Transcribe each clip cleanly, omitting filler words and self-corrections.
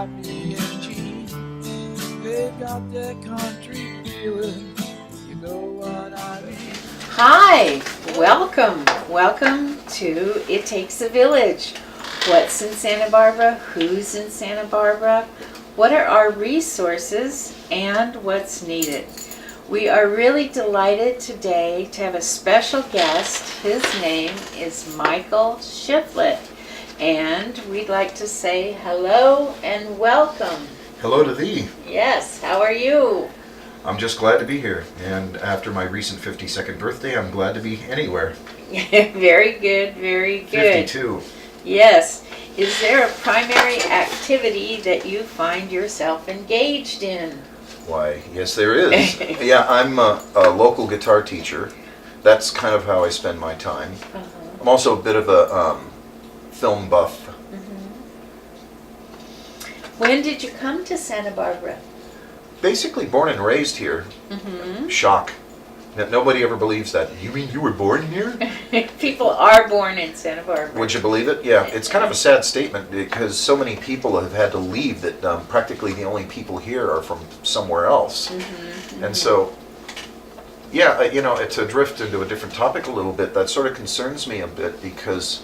Bobby and Jean, they've got that country feeling, you know what I mean. Hi, welcome to It Takes a Village. What's in Santa Barbara? Who's in Santa Barbara? What are our resources and what's needed? We are really delighted today to have a special guest. His name is Michael Shiflett, and we'd like to say hello and welcome. Hello to thee. Yes, how are you? I'm just glad to be here, and after my recent 52nd birthday, I'm glad to be anywhere. Very good, very good. 52. Yes. Is there a primary activity that you find yourself engaged in? Why, yes there is. Yeah, I'm a local guitar teacher. That's kind of how I spend my time. I'm also a bit of a film buff. When did you come to Santa Barbara? Basically born and raised here. Shock. Nobody ever believes that. You mean you were born here? People are born in Santa Barbara. Would you believe it? Yeah, it's kind of a sad statement because so many people have had to leave that practically the only people here are from somewhere else. And so, yeah, to drift into a different topic a little bit, that sort of concerns me a bit because,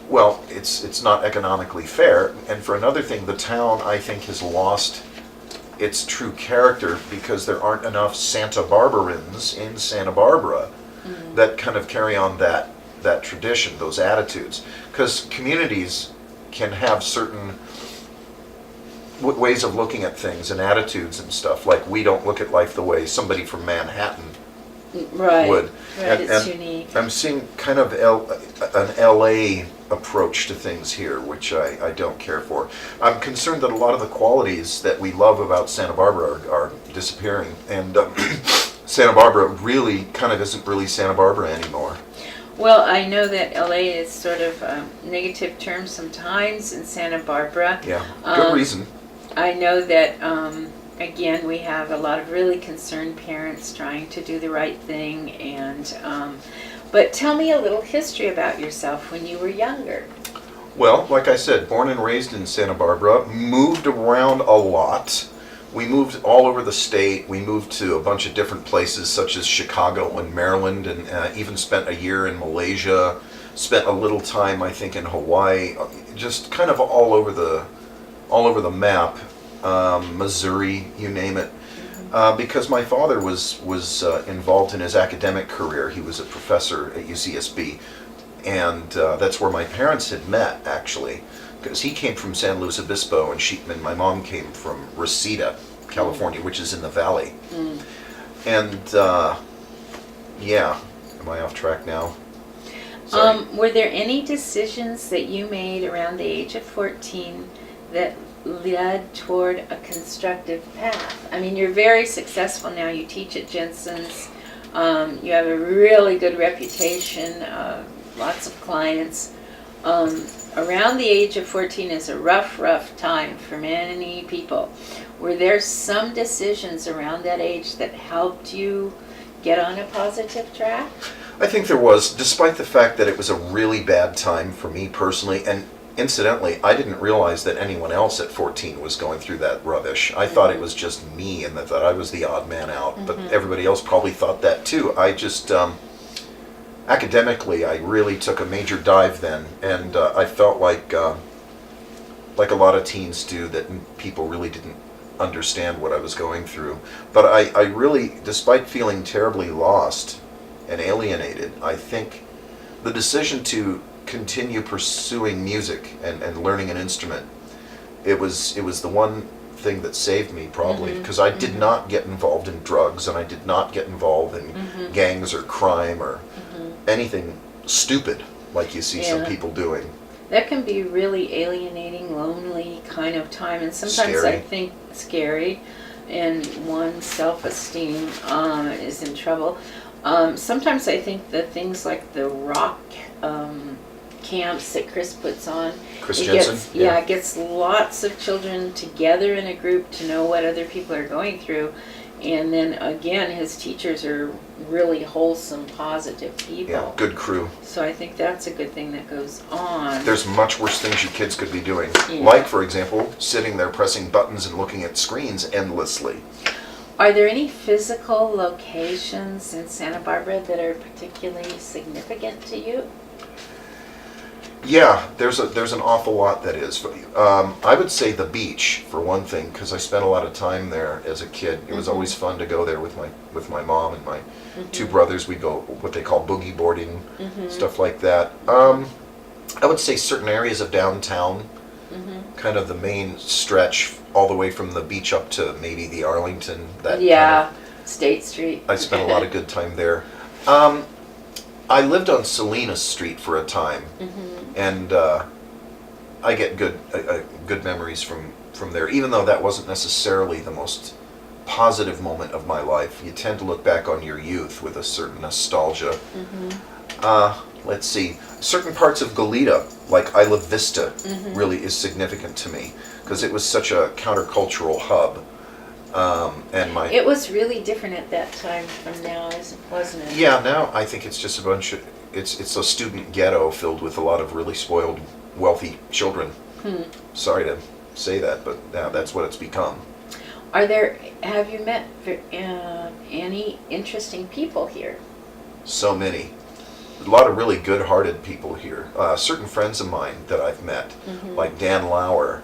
well, it's not economically fair. And for another thing, the town, I think, has lost its true character because there aren't enough Santa Barbarans in Santa Barbara that kind of carry on that tradition, those attitudes. Because communities can have certain ways of looking at things and attitudes and stuff. Like we don't look at life the way somebody from Manhattan would. Right, it's and unique. I'm seeing kind of an LA approach to things here, which I don't care for. I'm concerned that a lot of the qualities that we love about Santa Barbara are disappearing, and Santa Barbara really kind of isn't really Santa Barbara anymore. Well, I know that LA is sort of a negative term sometimes in Santa Barbara. Yeah, good reason. I know that, again, we have a lot of really concerned parents trying to do the right thing, and but tell me a little history about yourself when you were younger. Well, like I said, born and raised in Santa Barbara, moved around a lot. We moved all over the state. We moved to a bunch of different places such as Chicago and Maryland, and even spent a year in Malaysia, spent a little time, I think, in Hawaii, just kind of all over the map, Missouri, you name it. Because my father was involved in his academic career. He was a professor at UCSB, and that's where my parents had met, actually, because he came from San Luis Obispo, and my mom came from Reseda, California, which is in the valley. And yeah, am I off track now? Sorry. Were there any decisions that you made around the age of 14 that led toward a constructive path? I mean, you're very successful now. You teach at Jensen's. You have a really good reputation, lots of clients. Around the age of 14 is a rough time for many people. Were there some decisions around that age that helped you get on a positive track? I think there was, despite the fact that it was a really bad time for me personally, and incidentally, I didn't realize that anyone else at 14 was going through that rubbish. I thought it was just me and that I was the odd man out, but everybody else probably thought that too. I just, academically, I really took a major dive then, and I felt like a lot of teens do, that people really didn't understand what I was going through. But I really, despite feeling terribly lost and alienated, I think the decision to continue pursuing music and learning an instrument, it was the one thing that saved me, probably, because I did not get involved in drugs, and I did not get involved in gangs or crime or anything stupid like you see some people doing. That can be really alienating, lonely kind of time, and sometimes Scary. I think scary, and one's self-esteem is in trouble. Sometimes I think that things like the rock camps that Chris puts on, Chris Jensen? It gets lots of children together in a group to know what other people are going through, And then again, his teachers are really wholesome, positive people. Yeah, good crew. So I think that's a good thing that goes on. There's much worse things you kids could be doing. Yeah. Like, for example, sitting there pressing buttons and looking at screens endlessly. Are there any physical locations in Santa Barbara that are particularly significant to you? Yeah, there's an awful lot that is. I would say the beach, for one thing, because I spent a lot of time there as a kid. It was always fun to go there with my mom and my two brothers. We'd go what they call boogie boarding, stuff like that. I would say certain areas of downtown, kind of the main stretch, all the way from the beach up to maybe the Arlington. That Yeah, State Street. I spent a lot of good time there. I lived on Salinas Street for a time, and I get good memories from there. Even though that wasn't necessarily the most positive moment of my life, you tend to look back on your youth with a certain nostalgia. Let's see, certain parts of Goleta, like Isla Vista, really is significant to me because it was such a countercultural hub. It was really different at that time from now, wasn't it? Yeah, now I think it's just a bunch of, it's a student ghetto filled with a lot of really spoiled, wealthy children. Sorry to say that, but now that's what it's become. Have you met any interesting people here? So many. A lot of really good-hearted people here. Certain friends of mine that I've met, like Dan Lauer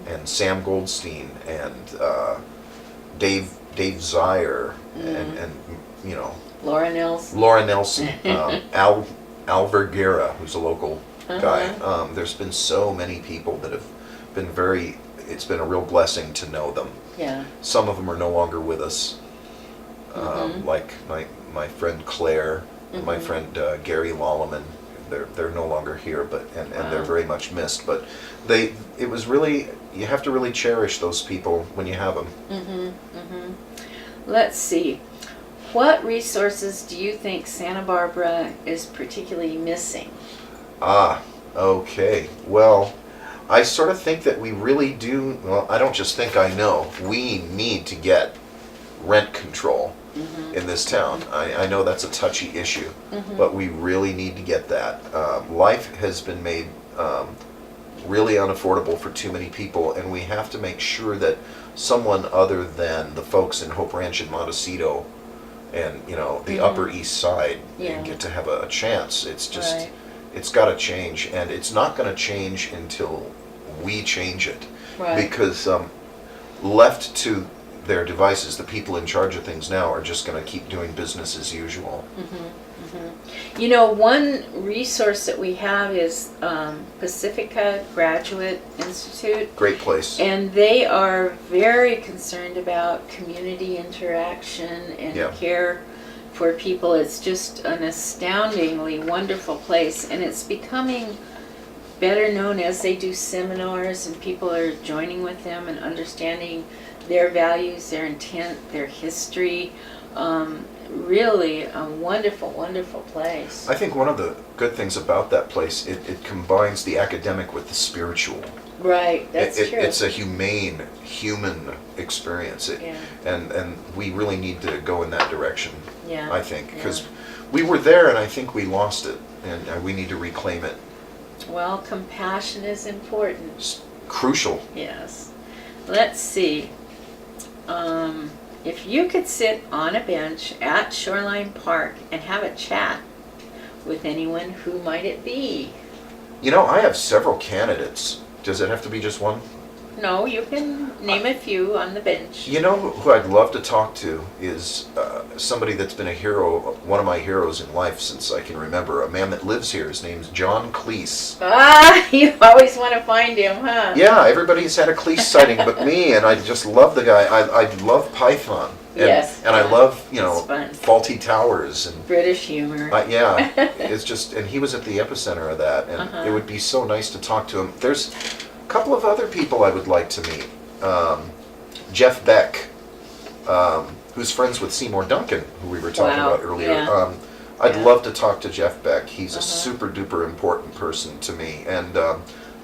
and Sam Goldstein and Dave Zier and you know, Laura Nelson. Al Vergara, who's a local guy. There's been so many people that have been it's been a real blessing to know them. Yeah. Some of them are no longer with us, like my friend Claire and my friend Gary Lolleman. They're no longer here, but and they're very much missed. But it was really, you have to really cherish those people when you have them. Let's see. What resources do you think Santa Barbara is particularly missing? Okay. Well, I sort of think that we really do, well, I don't just think, I know, we need to get rent control in this town. I know that's a touchy issue, but we really need to get that. Life has been made really unaffordable for too many people, and we have to make sure that someone other than the folks in Hope Ranch and Montecito and, you know, the Upper East Side get to have a chance. It's just, it's got to change, and it's not going to change until we change it. Because left to their devices, the people in charge of things now are just going to keep doing business as usual. You know, one resource that we have is Pacifica Graduate Institute. Great place. And they are very concerned about community interaction and care for people. It's just an astoundingly wonderful place, and it's becoming better known as they do seminars and people are joining with them and understanding their values, their intent, their history. Really a wonderful, wonderful place. I think one of the good things about that place, it combines the academic with the spiritual. Right, that's true. It's a humane, human experience. And we really need to go in that direction, I think. Because we were there and I think we lost it. And we need to reclaim it. Well, compassion is important. It's crucial. Yes. Let's see. If you could sit on a bench at Shoreline Park and have a chat with anyone, who might it be? You know, I have several candidates. Does it have to be just one? No, you can name a few on the bench. You know who I'd love to talk to is somebody that's been a hero, one of my heroes in life since I can remember. A man that lives here. His name's John Cleese. You always want to find him, huh? Yeah, everybody's had a Cleese sighting but me, and I just love the guy. I love Python. And, and I love, you know, Faulty Towers and British humor. Yeah, it's just, and he was at the epicenter of that, and it would be so nice to talk to him. There's a couple of other people I would like to meet. Jeff Beck, who's friends with Seymour Duncan, who we were talking about earlier. I'd love to talk to Jeff Beck. He's a super duper important person to me. And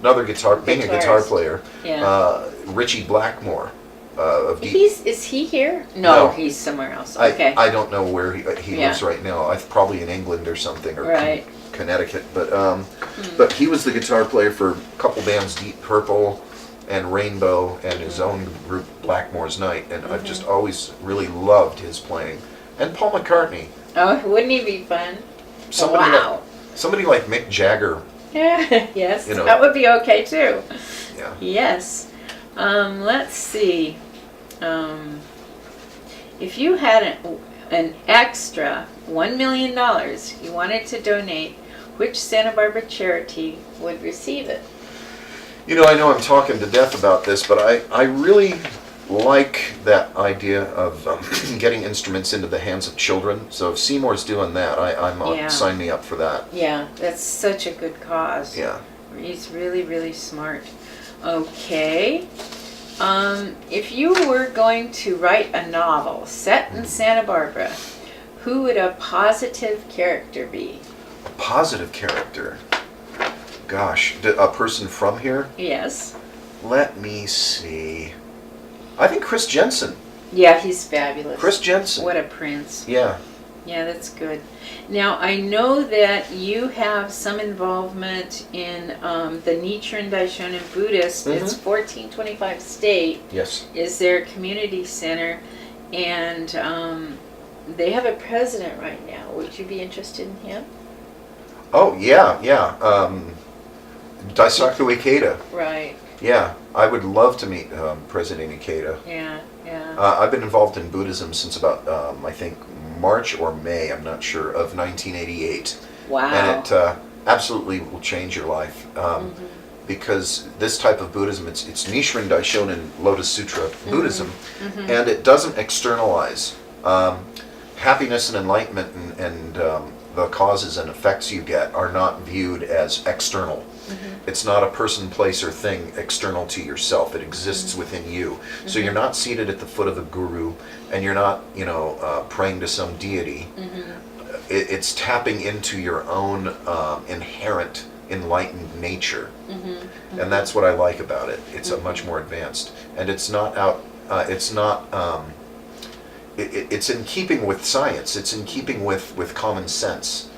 another guitar player, Richie Blackmore. Is he here? No, No. he's somewhere else. Okay. I don't know where he Yeah. lives right now. Probably in England or something, or Right. Connecticut. But he was the guitar player for a couple bands, Deep Purple and Rainbow, and his own group, Blackmore's Night. And I've just always really loved his playing. And Paul McCartney. Oh, wouldn't he be fun? Somebody Wow. like somebody like Mick Jagger. Yes, You know. that would be okay too. Yeah. Yes. Let's see. If you had an extra $1 million you wanted to donate, which Santa Barbara charity would receive it? You know I'm talking to death about this, but I really like that idea of getting instruments into the hands of children. So if Seymour's doing that, Yeah. sign me up for that. Yeah, that's such a good cause. Yeah. He's really, really smart. Okay. If you were going to write a novel set in Santa Barbara, who would a positive character be? A positive character. Gosh, a person from here? Yes. Let me see. I think Chris Jensen. Yeah, he's fabulous. Chris Jensen. What a prince. Yeah. Yeah, that's good. Now, I know that you have some involvement in the Nichiren Daishonin Buddhist. It's 1425 State Yes. is their community center, and they have a president right now. Would you be interested in him? Oh, yeah. Daisaku Ikeda. Right. Yeah, I would love to meet President Ikeda. Yeah, yeah. I've been involved in Buddhism since about, I think, March or May, I'm not sure, of 1988. Wow. And it absolutely will change your life. Because this type of Buddhism, it's Nichiren Daishonin Lotus Sutra Buddhism, and it doesn't externalize. Happiness and enlightenment and the causes and effects you get are not viewed as external. It's not a person, place, or thing external to yourself. It exists within you. So you're not seated at the foot of a guru, and you're not, praying to some deity. It's tapping into your own inherent enlightened nature, and that's what I like about it. It's a much more advanced, and it's not out. It's not. It's in keeping with science. It's in keeping with common sense.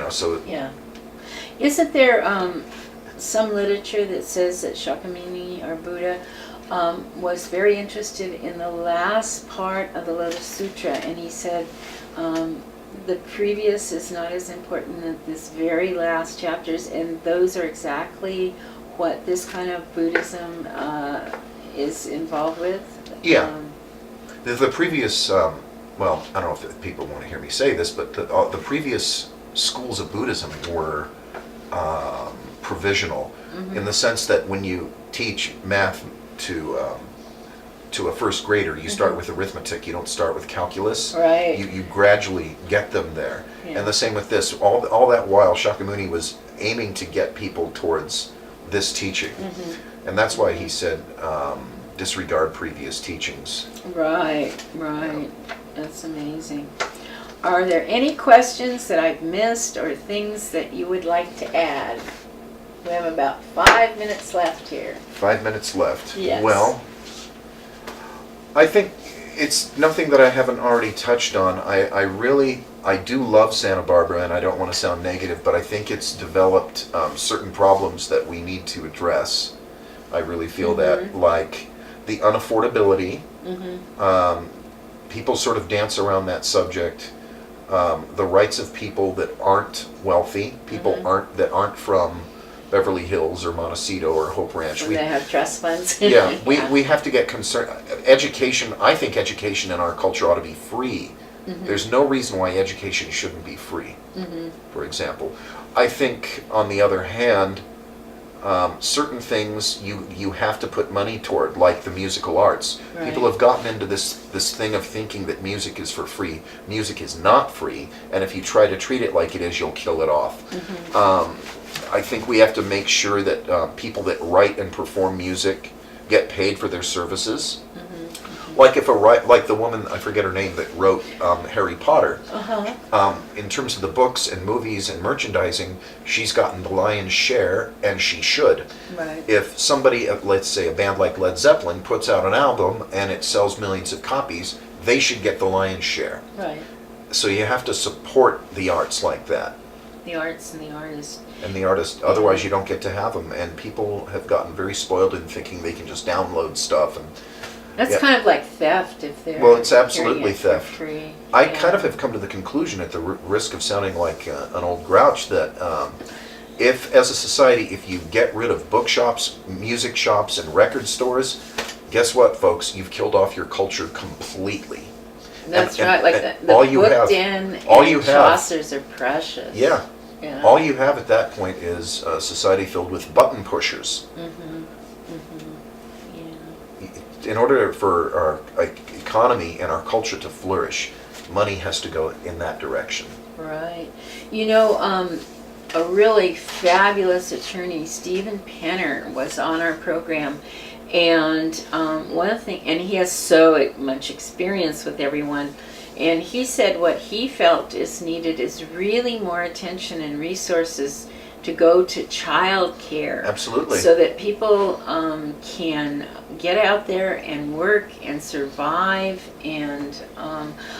So Yeah. Isn't there some literature that says that Shakyamuni, or Buddha, was very interested in the last part of the Lotus Sutra, and he said the previous is not as important as this very last chapters, and those are exactly what this kind of Buddhism is involved with. Yeah. The previous, well, I don't know if people want to hear me say this, but the previous schools of Buddhism were provisional, in the sense that when you teach math to a first grader, you start with arithmetic. You don't start with calculus. Right. You gradually get them there. Yeah. And the same with this. All that while, Shakyamuni was aiming to get people towards this teaching, and that's why he said disregard previous teachings. Right. That's amazing. Are there any questions that I've missed or things that you would like to add? We have about 5 minutes left here. 5 minutes left. Yes. Well, I think it's nothing that I haven't already touched on. I do love Santa Barbara, and I don't want to sound negative, but I think it's developed certain problems that we need to address. I really feel that, like the unaffordability. People sort of dance around that subject. The rights of people that aren't wealthy, people that aren't from Beverly Hills or Montecito or Hope Ranch. So they have trust funds. Yeah, we have to get concerned. Education, I think education in our culture ought to be free. There's no reason why education shouldn't be free, for example. I think, on the other hand, certain things you have to put money toward, like the musical arts. Right. People have gotten into this thing of thinking that music is for free. Music is not free, and if you try to treat it like it is, you'll kill it off. I think we have to make sure that people that write and perform music get paid for their services. Like like the woman, I forget her name, that wrote Harry Potter. In terms of the books and movies and merchandising, she's gotten the lion's share, and she should. Right. If somebody, let's say a band like Led Zeppelin, puts out an album and it sells millions of copies, they should get the lion's share. Right. So you have to support the arts like that. The arts and the artists. And the artist, otherwise you don't get to have them. And people have gotten very spoiled in thinking they can just download stuff. And That's yeah. kind of like theft if they're. Well, it's hearing absolutely it for theft. free. I Yeah. kind of have come to the conclusion, at the risk of sounding like an old grouch, that if, as a society, if you get rid of bookshops, music shops, and record stores, guess what, folks? You've killed off your culture completely. That's And- right. Like and the all you book have- den all and you have- Chaucer's are precious. Yeah. Yeah. All you have at that point is a society filled with button pushers. Yeah. In order for our economy and our culture to flourish, money has to go in that direction. Right. You know, a really fabulous attorney, Stephen Penner, was on our program, and one of the things, and he has so much experience with everyone, and he said what he felt is needed is really more attention and resources to go to child care. Absolutely. So that people can get out there and work and survive. And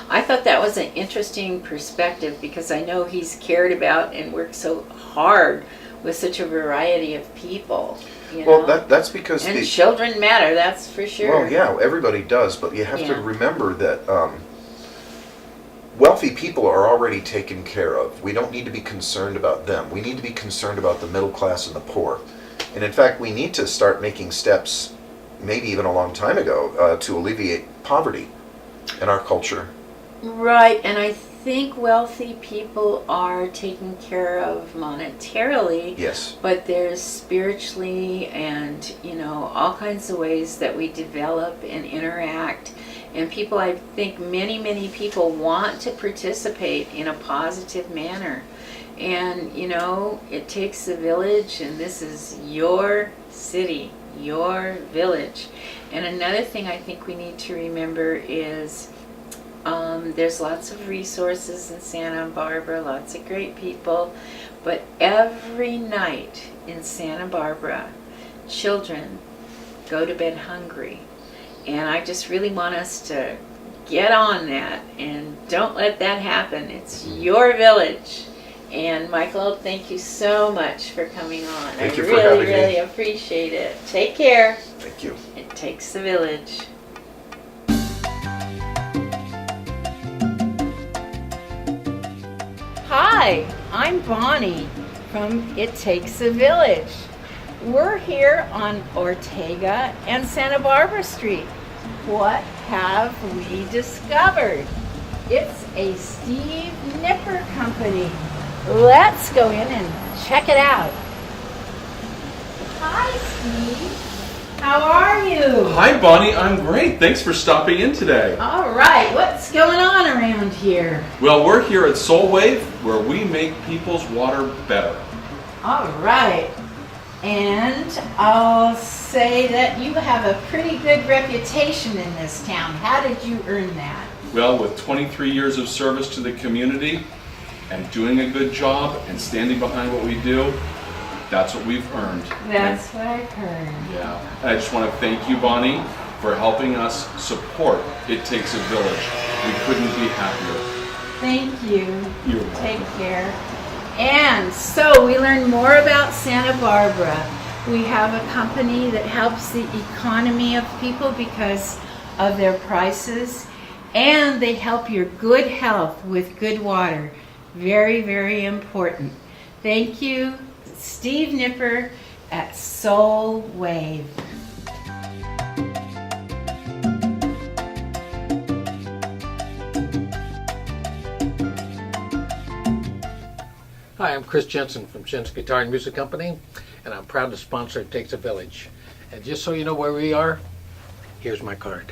I thought that was an interesting perspective, because I know he's cared about and worked so hard with such a variety of people. You know? Well, that's because and children matter, that's for sure. Well, yeah, everybody does, but you have to Yeah. remember that wealthy people are already taken care of. We don't need to be concerned about them. We need to be concerned about the middle class and the poor. And in fact, we need to start making steps, maybe even a long time ago, to alleviate poverty in our culture. Right, and I think wealthy people are taken care of monetarily. Yes. But there's spiritually and, all kinds of ways that we develop and interact. And people, I think many people want to participate in a positive manner. And, it takes a village, and this is your city, your village. And another thing I think we need to remember is there's lots of resources in Santa Barbara, lots of great people, but every night in Santa Barbara, children go to bed hungry. And I just really want us to get on that and don't let that happen. It's your village. And Michael, thank you so much for coming on. Thank you I for having me. really appreciate it. Take care. Thank you. It takes a village. Hi, I'm Bonnie from It Takes a Village. We're here on Ortega and Santa Barbara Street. What have we discovered? It's a Steve Nipper company. Let's go in and check it out. Hi, Steve. How are you? Hi, Bonnie. I'm great. Thanks for stopping in today. All right, what's going on around here? Well, we're here at Soul Wave, where we make people's water better. All right. And I'll say that you have a pretty good reputation in this town. How did you earn that? Well, with 23 years of service to the community and doing a good job and standing behind what we do, that's what we've earned. That's what I've heard. Yeah. And I just want to thank you, Bonnie, for helping us support It Takes a Village. We couldn't be happier. Thank you. You're welcome. Take care. And so we learned more about Santa Barbara. We have a company that helps the economy of people because of their prices, and they help your good health with good water. Very, very important. Thank you, Steve Nipper at Soul Wave. Hi, I'm Chris Jensen from Jen's Guitar and Music Company, and I'm proud to sponsor It Takes a Village. And just so you know where we are, here's my card.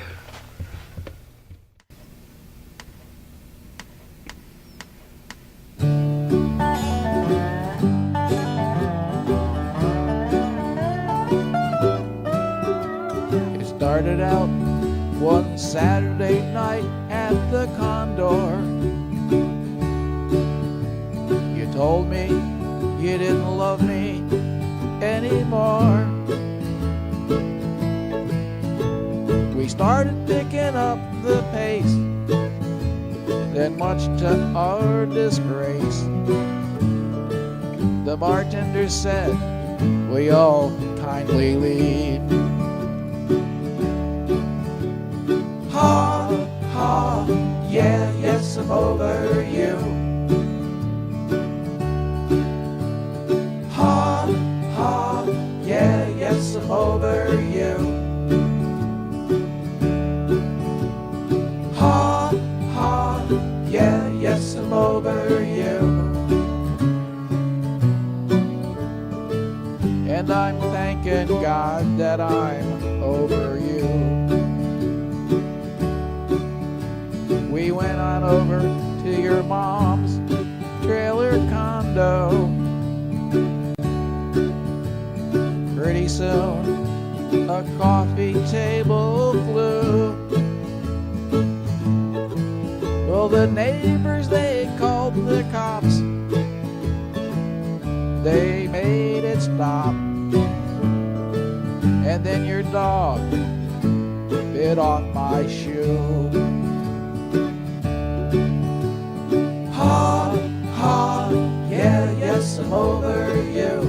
It started out one Saturday night at the Condor. You told me you didn't love me anymore. We started picking up the pace, then much to our disgrace, the bartender said, "We all kindly leave." Ha, ha, yeah, yes, I'm over you. Ha, ha, yeah, yes, I'm over you. Ha, ha, yeah, yes, I'm over you. And I'm thanking God that I'm over you. We went on over to your mom's trailer condo. Pretty soon, a coffee table flew. Well, the neighbors, they called the cops. They made it stop. And then your dog bit off my shoe. Ha, ha, yeah, yes, I'm over you.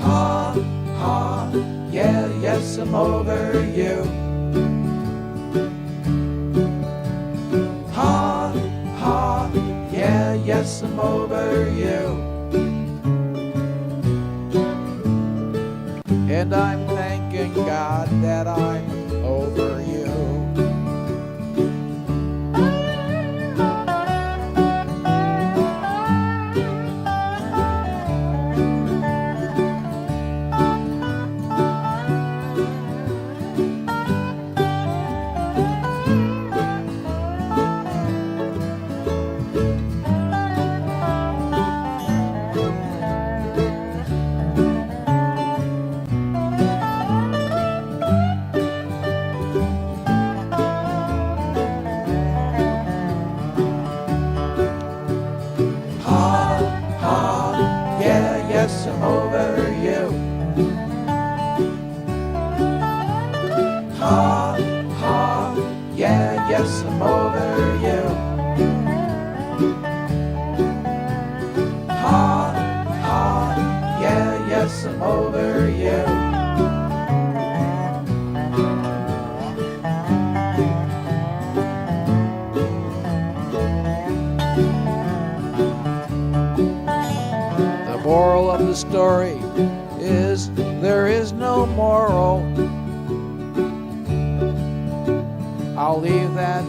Ha, ha, yeah, yes, I'm over you. Ha, ha, yeah, yes, I'm over you. And I'm thanking God that I'm over you. Yes, I'm over you. Ha, ha, yeah, yes, I'm over you. Ha, ha, yeah, yes, I'm over you. The moral of the story is there is no moral. I'll leave that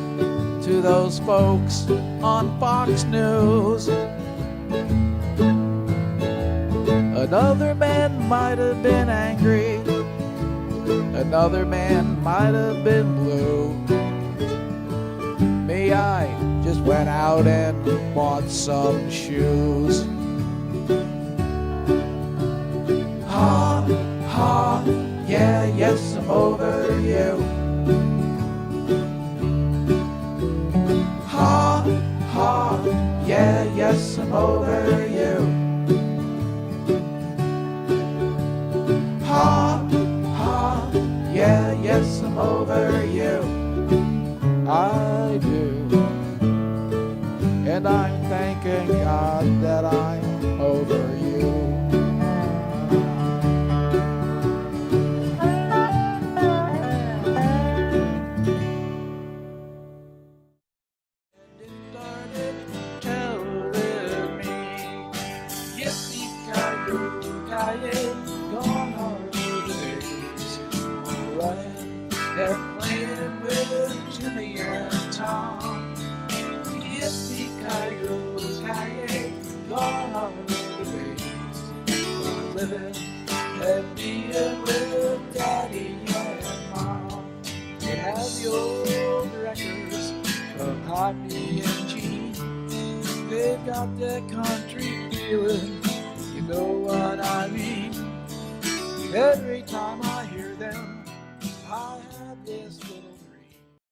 to those folks on Fox News. Another man might have been angry, another man might have been blue. Me, I just went out and bought some shoes. Ha, ha, yeah, yes, I'm over you. Ha, ha, yeah, yes, I'm over you. Ha, ha, yeah, yes, I'm over you. I do. And I'm thanking God that I'm over you. They're playing with Jimmy and Tom. Yippee-ki-yo-ki-yay, gone on the days. Living and being with Daddy and Mom. They have the old records of Hoppy and Gene. They've got that country feeling, you know what I mean. Every time I hear them,